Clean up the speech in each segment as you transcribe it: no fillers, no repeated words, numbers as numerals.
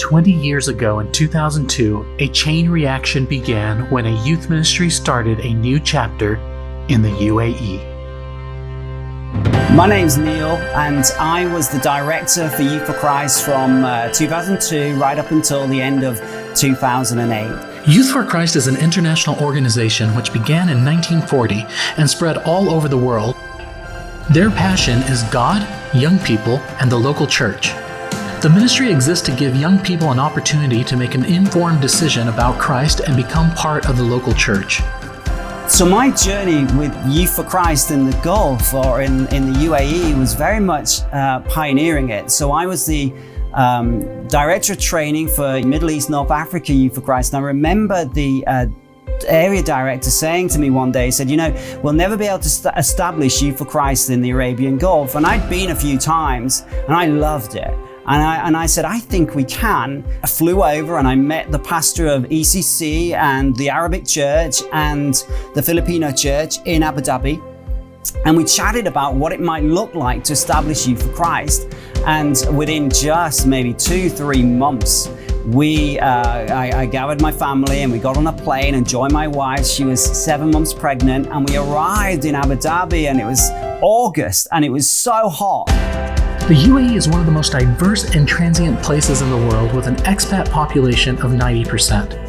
20 years ago in 2002, a chain reaction began when a youth ministry started a new chapter in the UAE. My name's Neil, and I was the director for Youth for Christ from 2002 right up until the end of 2008. Youth for Christ is an international organization which began in 1940 and spread all over the world. Their passion is God, young people, and the local church. The ministry exists to give young people an opportunity to make an informed decision about Christ and become part of the local church. So my journey with Youth for Christ in the Gulf or in the UAE was very much pioneering it. So I was the director of training for Middle East, North Africa Youth for Christ. And I remember the area director saying to me one day, he said, you know, we'll never be able to establish Youth for Christ in the Arabian Gulf. And I'd been a few times and I loved it. And I said, I think we can. I flew over and I met the pastor of ECC and the Arabic church and the Filipino church in Abu Dhabi. And we chatted about what it might look like to establish Youth for Christ. And within just maybe 2-3 months, I gathered my family and we got on a plane and joined my wife. She was 7 months pregnant and we arrived in Abu Dhabi and it was August and it was so hot. The UAE is one of the most diverse and transient places in the world with an expat population of 90%.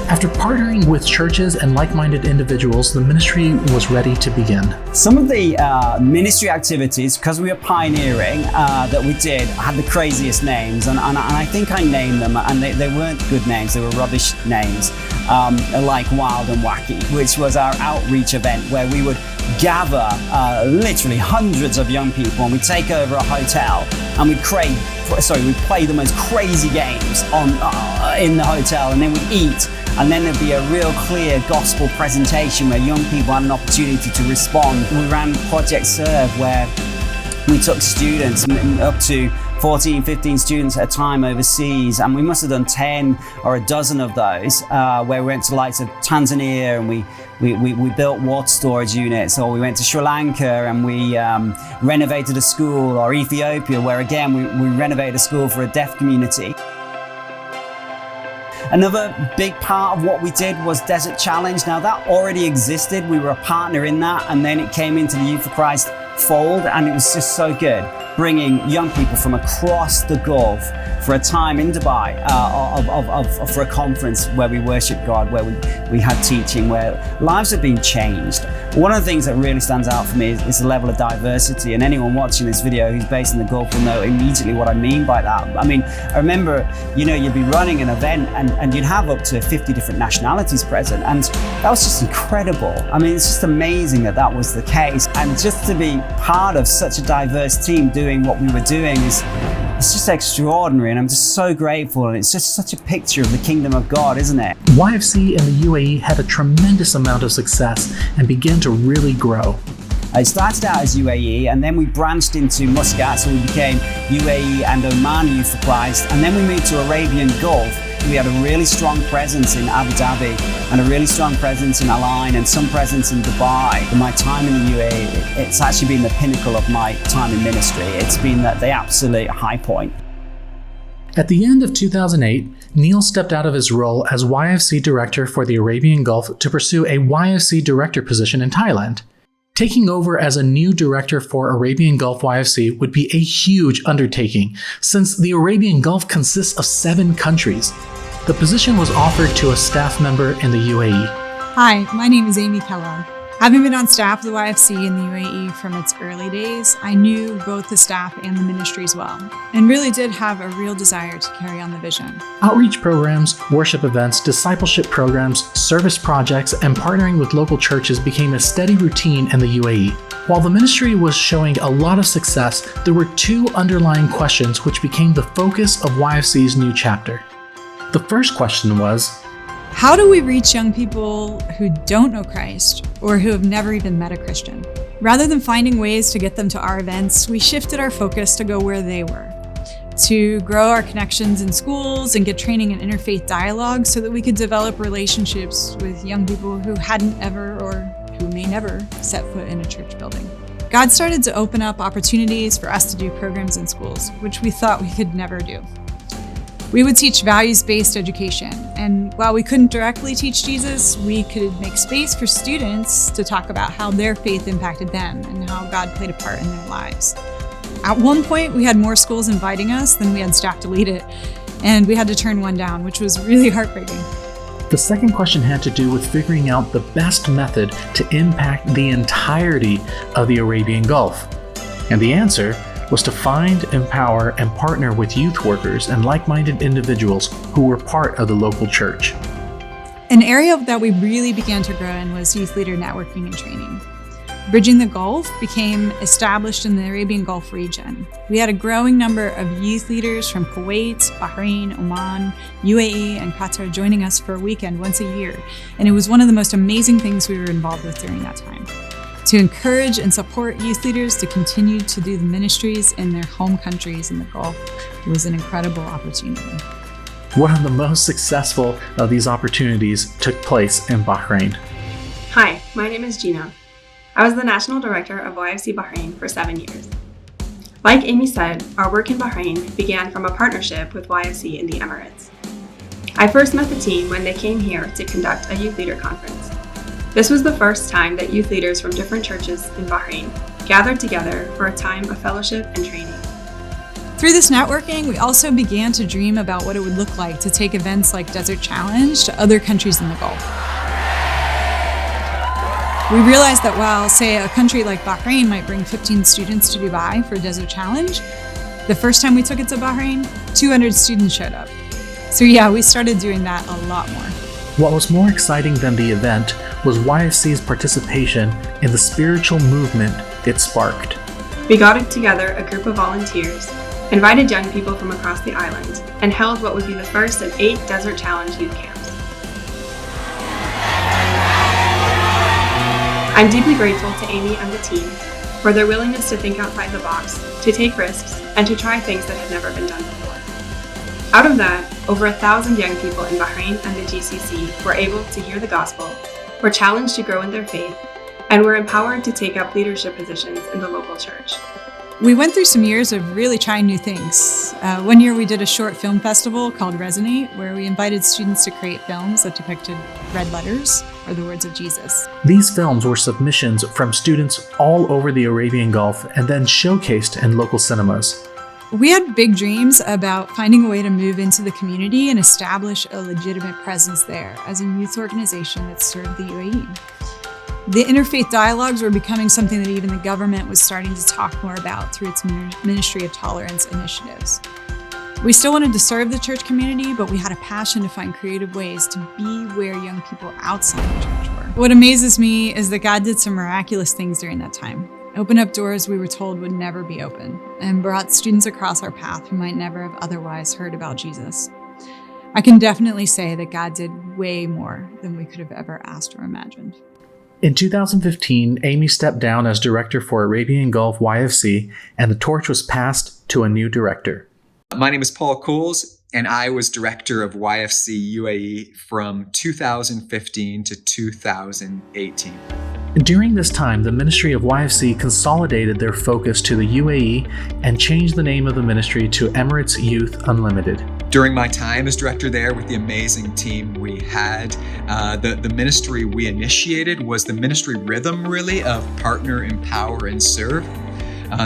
After partnering with churches and like-minded individuals, the ministry was ready to begin. Some of the ministry activities, because we were pioneering, that we did had the craziest names, and I think I named them, and they weren't good names, they were rubbish names, like Wild and Wacky, which was our outreach event where we would gather literally hundreds of young people and we'd take over a hotel and we'd play the most crazy games in the hotel, and then we'd eat. And then there'd be a real clear gospel presentation where young people had an opportunity to respond. We ran Project Serve where we took students up to 14, 15 students at a time overseas, and we must have done 10 or a dozen of those where we went to the likes of Tanzania and we built water storage units, or we went to Sri Lanka and we renovated a school, or Ethiopia where again we renovated a school for a deaf community. Another big part of what we did was Desert Challenge. Now that already existed, we were a partner in that, and then it came into the Youth for Christ fold, and it was just so good, bringing young people from across the Gulf for a time in Dubai, for a conference where we worship God, where we had teaching, where lives have been changed. One of the things that really stands out for me is the level of diversity, and anyone watching this video who's based in the Gulf will know immediately what I mean by that. I mean, I remember, you'd be running an event and you'd have up to 50 different nationalities present, and that was just incredible. I mean, it's just amazing that was the case, and just to be part of such a diverse team doing what we were doing it's just extraordinary, and I'm just so grateful, and it's just such a picture of the kingdom of God, isn't it? YFC in the UAE had a tremendous amount of success and began to really grow. It started out as UAE, and then we branched into Muscat, so we became UAE and Oman Youth for Christ, and then we moved to Arabian Gulf. We had a really strong presence in Abu Dhabi and a really strong presence in Al Ain and some presence in Dubai. In my time in the UAE, it's actually been the pinnacle of my time in ministry. It's been the absolute high point. At the end of 2008, Neil stepped out of his role as YFC director for the Arabian Gulf to pursue a YFC director position in Thailand. Taking over as a new director for Arabian Gulf YFC would be a huge undertaking, since the Arabian Gulf consists of 7 countries. The position was offered to a staff member in the UAE. Hi, my name is Amy Kellogg. Having been on staff of the YFC in the UAE from its early days, I knew both the staff and the ministries well, and really did have a real desire to carry on the vision. Outreach programs, worship events, discipleship programs, service projects, and partnering with local churches became a steady routine in the UAE. While the ministry was showing a lot of success, there were 2 underlying questions which became the focus of YFC's new chapter. The first question was, how do we reach young people who don't know Christ or who have never even met a Christian? Rather than finding ways to get them to our events, we shifted our focus to go where they were, to grow our connections in schools and get training in interfaith dialogue so that we could develop relationships with young people who hadn't ever or who may never set foot in a church building. God started to open up opportunities for us to do programs in schools, which we thought we could never do. We would teach values-based education, and while we couldn't directly teach Jesus, we could make space for students to talk about how their faith impacted them and how God played a part in their lives. At one point, we had more schools inviting us than we had staff to lead it, and we had to turn one down, which was really heartbreaking. The second question had to do with figuring out the best method to impact the entirety of the Arabian Gulf. And the answer was to find, empower, and partner with youth workers and like-minded individuals who were part of the local church. An area that we really began to grow in was youth leader networking and training. Bridging the Gulf became established in the Arabian Gulf region. We had a growing number of youth leaders from Kuwait, Bahrain, Oman, UAE, and Qatar joining us for a weekend once a year, and it was one of the most amazing things we were involved with during that time. To encourage and support youth leaders to continue to do the ministries in their home countries in the Gulf was an incredible opportunity. One of the most successful of these opportunities took place in Bahrain. Hi, my name is Gina. I was the National Director of YFC Bahrain for 7 years. Like Amy said, our work in Bahrain began from a partnership with YFC in the Emirates. I first met the team when they came here to conduct a youth leader conference. This was the first time that youth leaders from different churches in Bahrain gathered together for a time of fellowship and training. Through this networking, we also began to dream about what it would look like to take events like Desert Challenge to other countries in the Gulf. We realized that while, say, a country like Bahrain might bring 15 students to Dubai for Desert Challenge, the first time we took it to Bahrain, 200 students showed up. So yeah, we started doing that a lot more. What was more exciting than the event was YFC's participation in the spiritual movement it sparked. We got together a group of volunteers, invited young people from across the island, and held what would be the first of 8 Desert Challenge youth camps. I'm deeply grateful to Amy and the team for their willingness to think outside the box, to take risks, and to try things that had never been done before. Out of that, over 1,000 young people in Bahrain and the GCC were able to hear the gospel, were challenged to grow in their faith, and were empowered to take up leadership positions in the local church. We went through some years of really trying new things. One year we did a short film festival called Resonate, where we invited students to create films that depicted red letters or the words of Jesus. These films were submissions from students all over the Arabian Gulf and then showcased in local cinemas. We had big dreams about finding a way to move into the community and establish a legitimate presence there as a youth organization that served the UAE. The interfaith dialogues were becoming something that even the government was starting to talk more about through its Ministry of Tolerance initiatives. We still wanted to serve the church community, but we had a passion to find creative ways to be where young people outside the church were. What amazes me is that God did some miraculous things during that time. Opened up doors we were told would never be open, and brought students across our path who might never have otherwise heard about Jesus. I can definitely say that God did way more than we could have ever asked or imagined. In 2015, Amy stepped down as director for Arabian Gulf YFC, and the torch was passed to a new director. My name is Paul Coles, and I was director of YFC UAE from 2015 to 2018. During this time, the ministry of YFC consolidated their focus to the UAE and changed the name of the ministry to Emirates Youth Unlimited. During my time as director there with the amazing team we had, the ministry we initiated was the ministry rhythm really of partner, empower, and serve.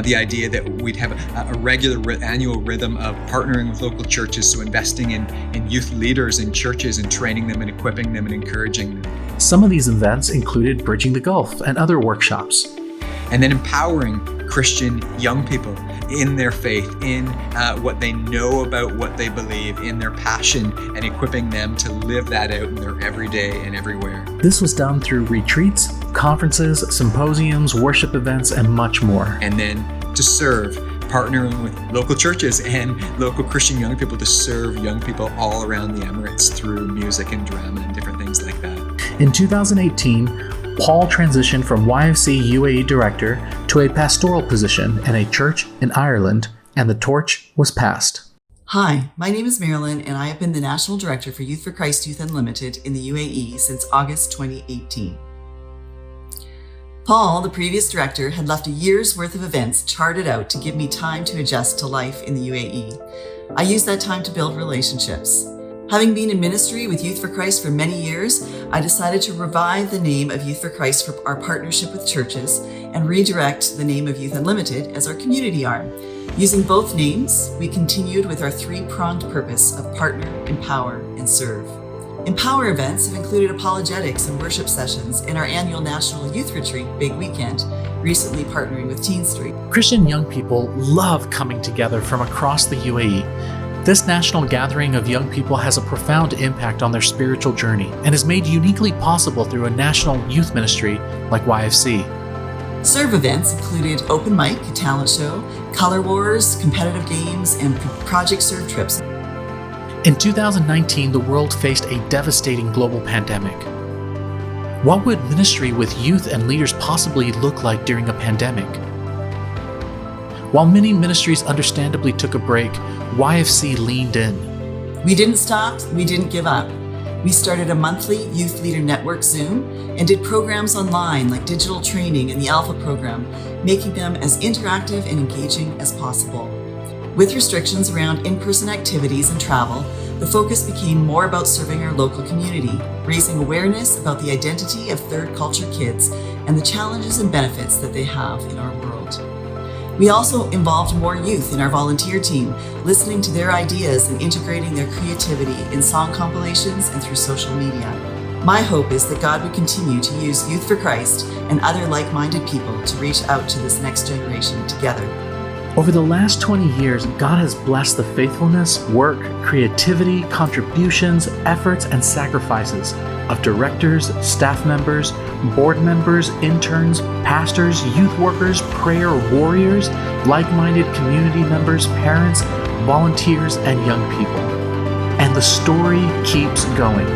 The idea that we'd have a regular annual rhythm of partnering with local churches, so investing in youth leaders in churches and training them and equipping them and encouraging them. Some of these events included Bridging the Gulf and other workshops. And then empowering Christian young people in their faith, in what they know about what they believe, in their passion, and equipping them to live that out in their everyday and everywhere. This was done through retreats, conferences, symposiums, worship events, and much more. And then to serve, partnering with local churches and local Christian young people to serve young people all around the Emirates through music and drama and different things like that. In 2018, Paul transitioned from YFC UAE director to a pastoral position in a church in Ireland, and the torch was passed. Hi, my name is Marilyn, and I have been the National Director for Youth for Christ Youth Unlimited in the UAE since August 2018. Paul, the previous director, had left a year's worth of events charted out to give me time to adjust to life in the UAE. I used that time to build relationships. Having been in ministry with Youth for Christ for many years, I decided to revive the name of Youth for Christ for our partnership with churches and redirect the name of Youth Unlimited as our community arm. Using both names, we continued with our three-pronged purpose of partner, empower, and serve. Empower events have included apologetics and worship sessions in our annual National Youth Retreat Big Weekend, recently partnering with Teen Street. Christian young people love coming together from across the UAE. This national gathering of young people has a profound impact on their spiritual journey and is made uniquely possible through a national youth ministry like YFC. Serve events included open mic, a talent show, color wars, competitive games, and Project Serve trips. In 2019, the world faced a devastating global pandemic. What would ministry with youth and leaders possibly look like during a pandemic? While many ministries understandably took a break, YFC leaned in. We didn't stop, we didn't give up. We started a monthly Youth Leader Network Zoom and did programs online like digital training and the Alpha program, making them as interactive and engaging as possible. With restrictions around in-person activities and travel, the focus became more about serving our local community, raising awareness about the identity of third culture kids and the challenges and benefits that they have in our world. We also involved more youth in our volunteer team, listening to their ideas and integrating their creativity in song compilations and through social media. My hope is that God would continue to use Youth for Christ and other like-minded people to reach out to this next generation together. Over the last 20 years, God has blessed the faithfulness, work, creativity, contributions, efforts, and sacrifices of directors, staff members, board members, interns, pastors, youth workers, prayer warriors, like-minded community members, parents, volunteers, and young people. And the story keeps going.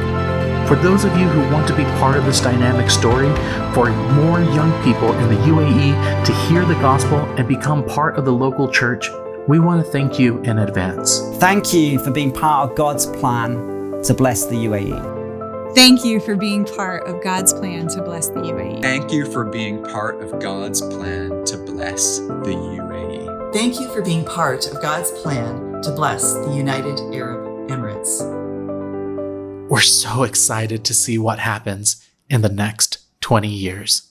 For those of you who want to be part of this dynamic story, for more young people in the UAE to hear the gospel and become part of the local church, we want to thank you in advance. Thank you for being part of God's plan to bless the UAE. Thank you for being part of God's plan to bless the UAE. Thank you for being part of God's plan to bless the UAE. Thank you for being part of God's plan to bless the United Arab Emirates. We're so excited to see what happens in the next 20 years.